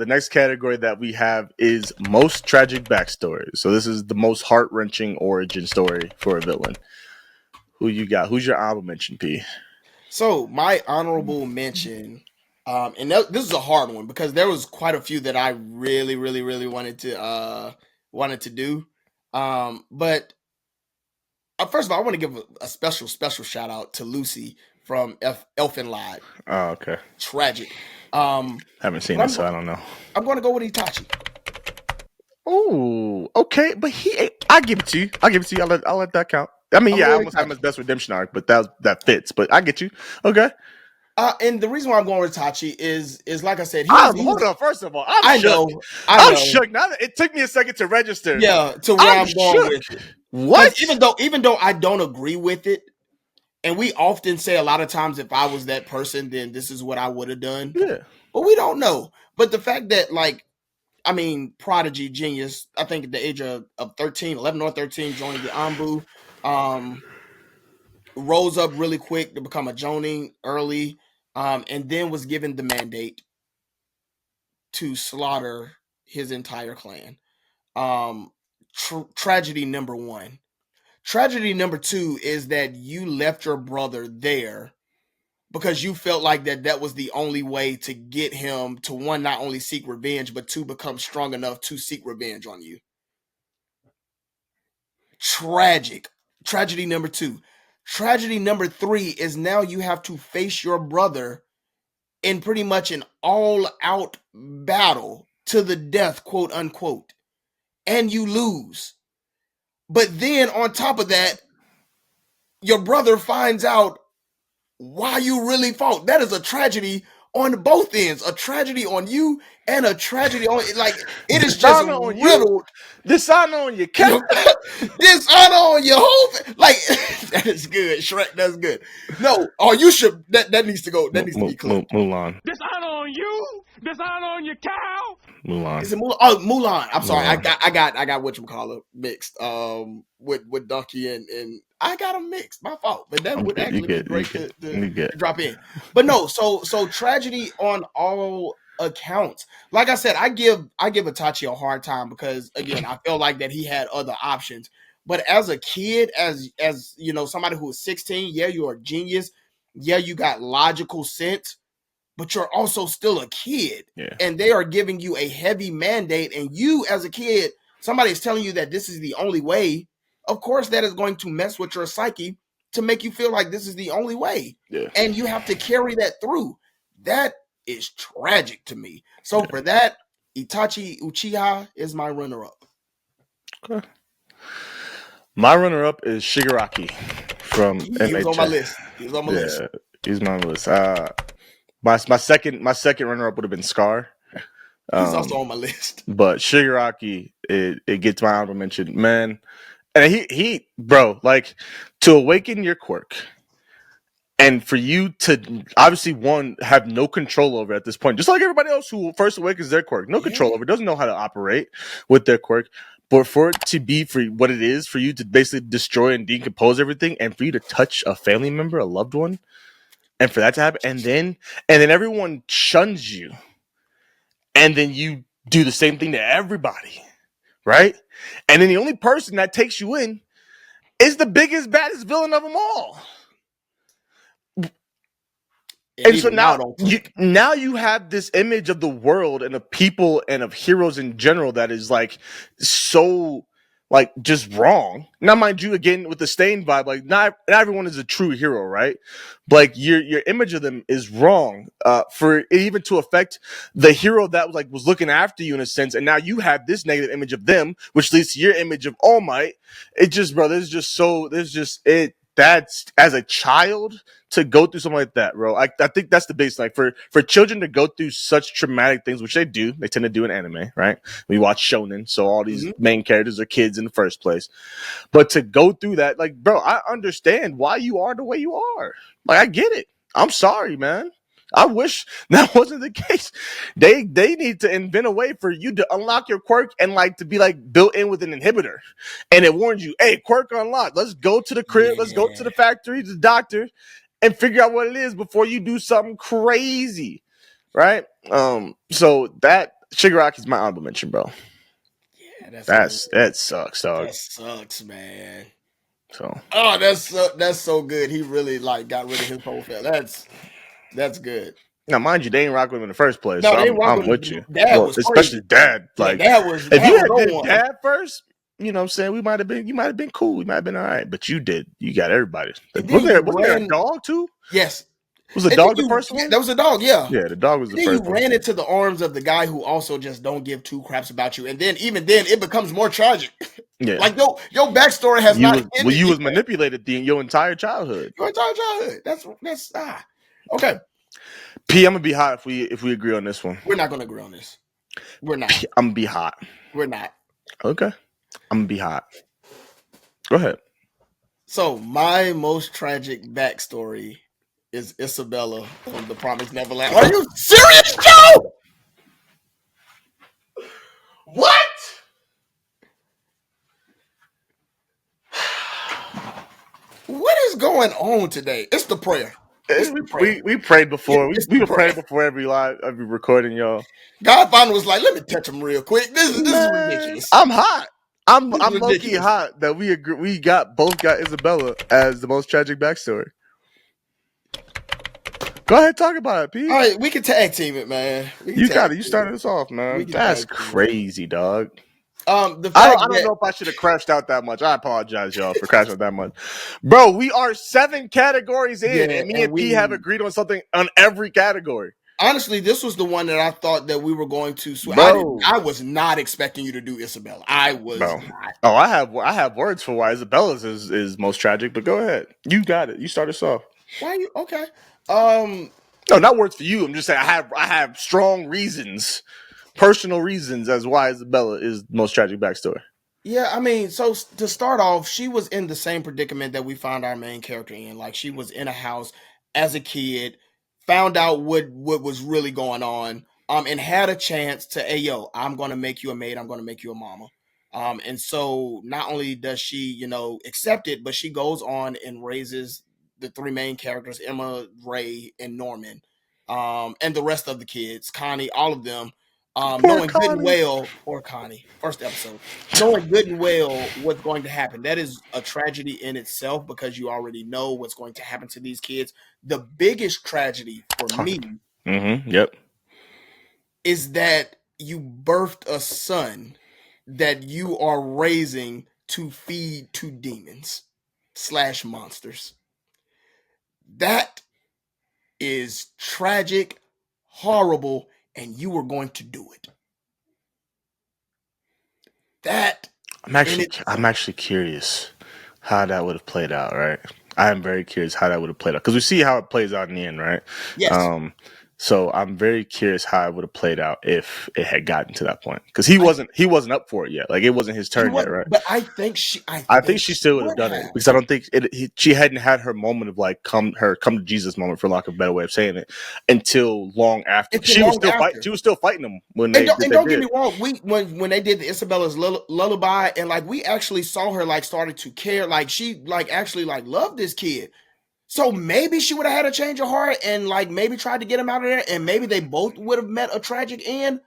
The next category that we have is most tragic backstory. So this is the most heart-wrenching origin story for a villain. Who you got? Who's your honorable mention, P? So my honorable mention, and this is a hard one because there was quite a few that I really, really, really wanted to do. But first of all, I want to give a special shout out to Lucy from Elfin Lied. Oh, okay. Tragic. Haven't seen it, so I don't know. I'm going to go with Itachi. Oh, okay, but I give it to you. I'll let that count. I mean, I almost have his best redemption arc, but that fits. But I get you. Okay. And the reason why I'm going with Itachi is like I said, hold on. First of all, I'm shook. Now it took me a second to register. Yeah, to where I'm going with it. What? Even though I don't agree with it, and we often say a lot of times, if I was that person, then this is what I would have done. Yeah. But we don't know. But the fact that, like, I mean, prodigy, genius, I think at the age of 13, 11 or 13, joined the Anbu, rose up really quick to become a Jonin early, and then was given the mandate to slaughter his entire clan. Tragedy number one. Tragedy number two is that you left your brother there because you felt like that was the only way to get him to, one, not only seek revenge, but two, become strong enough to seek revenge on you. Tragic. Tragedy number two. Tragedy number three is now you have to face your brother in pretty much an all-out battle to the death, quote unquote, and you lose. But then on top of that, your brother finds out why you really fought. That is a tragedy on both ends. A tragedy on you and a tragedy on, like, it is just riddled. Dishonor on your character. Dishonor on your whole, like, that is good. Shrek, that's good. No, you should, that needs to go. That needs to be clear. Mulan. Dishonor on you. Dishonor on your cow. Mulan. Is it Mulan? Oh, Mulan. I'm sorry. Mulan. I got whatchamacallit mixed. With Donkey and I got them mixed. My fault. But that would actually be great to drop in. But no, so tragedy on all accounts. Like I said, I give Itachi a hard time because, again, I feel like that he had other options. But as a kid, as you know, somebody who is 16, yeah, you're a genius. Yeah, you got logical sense. But you're also still a kid, and they are giving you a heavy mandate. And you, as a kid, somebody is telling you that this is the only way. Of course, that is going to mess with your psyche to make you feel like this is the only way. Yeah. And you have to carry that through. That is tragic to me. So for that, Itachi Uchiha is my runner-up. Okay. My runner-up is Shigaraki from MHA. He was on my list. He's on my list. He's on my list. My second runner-up would have been Scar. He's also on my list. But Shigaraki, it gets my honorable mention, man. And he, bro, like, to awaken your quirk, and for you to obviously, one, have no control over it at this point, just like everybody else who first awakens their quirk, no control over it, doesn't know how to operate with their quirk. But for it to be for what it is, for you to basically destroy and decompose everything, and for you to touch a family member, a loved one, and for that to happen, and then everyone shuns you, and then you do the same thing to everybody, right? And then the only person that takes you in is the biggest, baddest villain of them all. And so now you have this image of the world and of people and of heroes in general that is like so, like, just wrong. Now, mind you, again, with the Stain vibe, like, not everyone is a true hero, right? But, like, your image of them is wrong for it even to affect the hero that was looking after you in a sense. And now you have this negative image of them, which leads to your image of All Might. It just, bro, that's, as a child, to go through something like that, bro. I think that's the base. Like, for children to go through such traumatic things, which they tend to do in anime, right? We watch shonen, so all these main characters are kids in the first place. But to go through that, like, bro, I understand why you are the way you are. Like, I get it. I'm sorry, man. I wish that wasn't the case. They need to invent a way for you to unlock your quirk and, like, to be, like, built in with an inhibitor. And it warns you, hey, quirk unlocked. Let's go to the crib. Let's go to the factory, to the doctor, and figure out what it is before you do something crazy. Right? So that, Shigaraki's my honorable mention, bro. Yeah, that sucks, dog. That sucks, man. So that's so good. He really like got rid of his whole family. That's good. Now, mind you, they ain't rock with him in the first place. No, so they I'm with you. Dad was especially crazy. dad. Like dad was. If you had did dad first, you know what I'm saying, you might have been cool. We might have been all right. But you did. You got everybody. Wasn't there a dog too? Yes. Was the dog the first one? That was a dog, yeah. Yeah, the dog was the first one. You ran into the arms of the guy who also just don't give two craps about you. And then even then it becomes more tragic. Yeah. Like your backstory has not ended. Well, you was manipulated your entire childhood. Your entire childhood. That's okay. P, I'm gonna be hot if we agree on this one. We're not gonna agree on this. We're not. P, I'm gonna be hot. We're not. Okay. I'm gonna be hot. Go ahead. So my most tragic backstory is Isabella from The Promised Neverland. Are you serious, Joe? What? What is going on today? It's the prayer. We prayed before. We were praying before every recording, y'all. God finally was like, "Let me touch him real quick." This is ridiculous. I'm hot. I'm low-key hot that we agree. We both got Isabella as the most tragic backstory. Go ahead, talk about it, Pete. All right, we can tag team it, man. You got it. You started us off, man. That's crazy, dog. I don't know if I should have crashed out that much. I apologize, y'all, for crashing out that much. Bro, we are 7 categories in, and me and P have agreed on something on every category. Honestly, this was the one that I thought that we were going to. I was not expecting you to do Isabella. I was not. Oh, I have words for why Isabella's is most tragic, but go ahead. You got it. You start us off. Why you okay? No, not words for you. I'm just saying I have strong reasons, personal reasons as why Isabella is the most tragic backstory. Yeah, I mean, so to start off, she was in the same predicament that we found our main character in. Like, she was in a house as a kid, found out what was really going on, and had a chance to, hey, yo, I'm going to make you a maid. I'm going to make you a mama. And so not only does she, accept it, but she goes on and raises the 3 main characters, Emma, Ray, and Norman, and the rest of the kids, Connie, all of them, knowing good and well, poor Connie, first episode, knowing good and well what's going to happen. That is a tragedy in itself because you already know what's going to happen to these kids. The biggest tragedy for me is that you birthed a son that you are raising to feed to demons / monsters. That is tragic, horrible, and you were going to do it. I'm actually curious how that would have played out, right? I am very curious how that would have played out because we see how it plays out in the end, right? Yes. So I'm very curious how it would have played out if it had gotten to that point because he wasn't up for it yet. Like it wasn't his turn yet, right? But I think she still would have done it because I don't think she hadn't had her moment of like come to Jesus moment, for lack of a better way of saying it, until long after. She was still fighting them when they. Don't get me wrong. When they did the Isabella's lullaby and like we actually saw her like started to care, like she like actually like loved this kid. So maybe she would have had a change of heart and like maybe tried to get him out of there and maybe they both would have met a tragic end.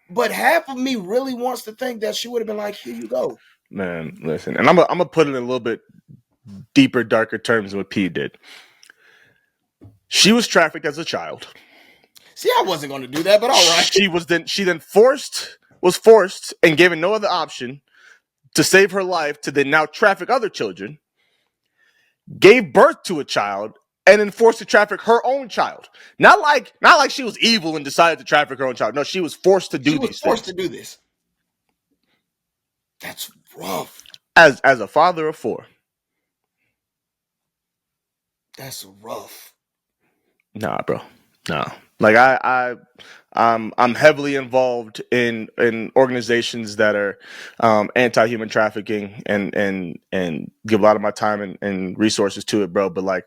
But half of me really wants to think that she would have been like, here you go. Man, listen. And I'm gonna put it in a little bit deeper, darker terms than what P did. She was trafficked as a child. See, I wasn't going to do that, but all right. She then was forced and given no other option to save her life to then now traffic other children. Gave birth to a child and then forced to traffic her own child. Not like she was evil and decided to traffic her own child. No, she was forced to do this. That's rough. As a father of 4. That's rough. Nah, bro. Nah. Like I'm heavily involved in organizations that are anti-human trafficking and give a lot of my time and resources to it, bro. But like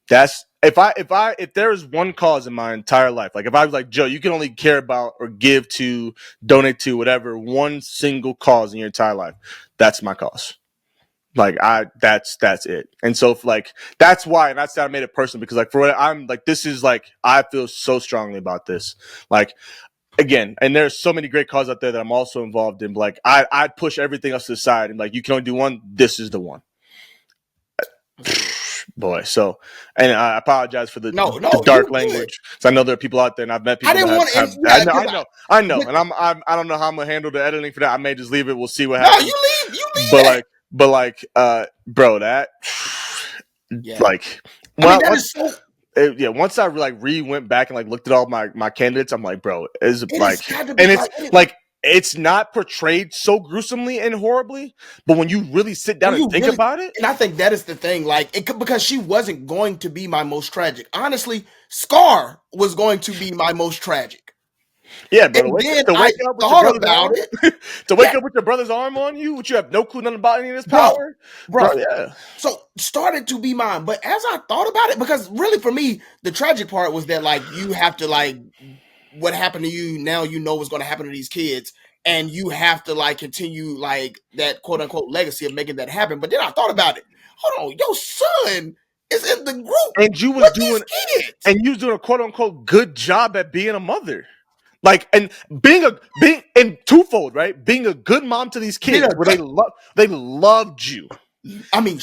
that's if there is one cause in my entire life, like if I was like, Joe, you can only care about or give to, donate to, whatever, one single cause in your entire life, that's my cause. Like that's it. And so that's why, and that's how I made it personal because like for what I'm like, this is like, I feel so strongly about this. Like again, and there's so many great causes out there that I'm also involved in. Like I'd push everything else to the side and like, you can only do one. This is the one. Boy, so, and I apologize for the dark language. So I know there are people out there, and I've met people. I didn't want to. I know, and I don't know how I'm gonna handle the editing for that. I may just leave it. We'll see what happens. No, you leave. But like, bro, that, like, once I like went back and like looked at all my candidates, I'm like, bro, it's not portrayed so gruesomely and horribly, but when you really sit down and think about it, and I think that is the thing, like, because she wasn't going to be my most tragic. Honestly, Scar was going to be my most tragic. Yeah, but to wake up with your brother's arm on you, which you have no clue nothing about any of this power, bro. Yeah. So started to be mine, but as I thought about it, because really for me, the tragic part was that like you have to like. What happened to you now, you know what's going to happen to these kids, and you have to like continue like that quote unquote legacy of making that happen. But then I thought about it. Hold on, your son is in the group, and you was doing a quote unquote good job at being a mother, like, and being twofold, right? Being a good mom to these kids, where they loved you. I mean,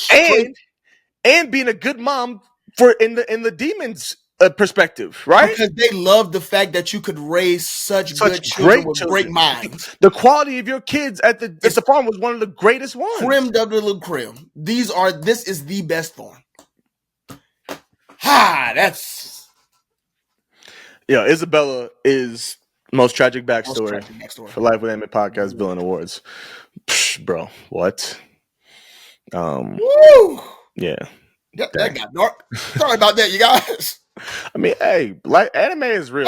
and being a good mom for in the demons. Perspective, right? Because they love the fact that you could raise such good children with great minds. The quality of your kids at the farm was one of the greatest ones. Creme de la creme. This is the best farm. That's Isabella is most tragic backstory for Life with Anime Podcast Villain Awards. Psh, bro, what? Woo! Yeah. That got dark. Sorry about that, you guys. I mean, hey, anime is real,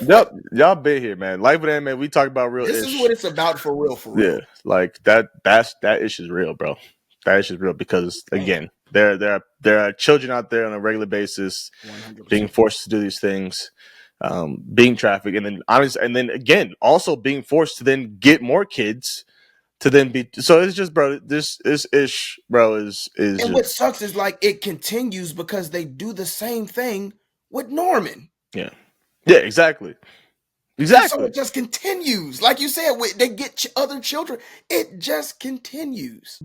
bro. Y'all been here, man. Life with Anime, we talk about real. This is what it's about for real. Yeah, like that issue's real, bro. That issue's real because again, there are children out there on a regular basis 100%. Being forced to do these things, being trafficked, and then again, also being forced to then get more kids. To then be so it's just, bro. This ish, bro, is. And what sucks is like it continues because they do the same thing with Norman. Yeah, exactly. And so it just continues, like you said. They get other children. It just continues.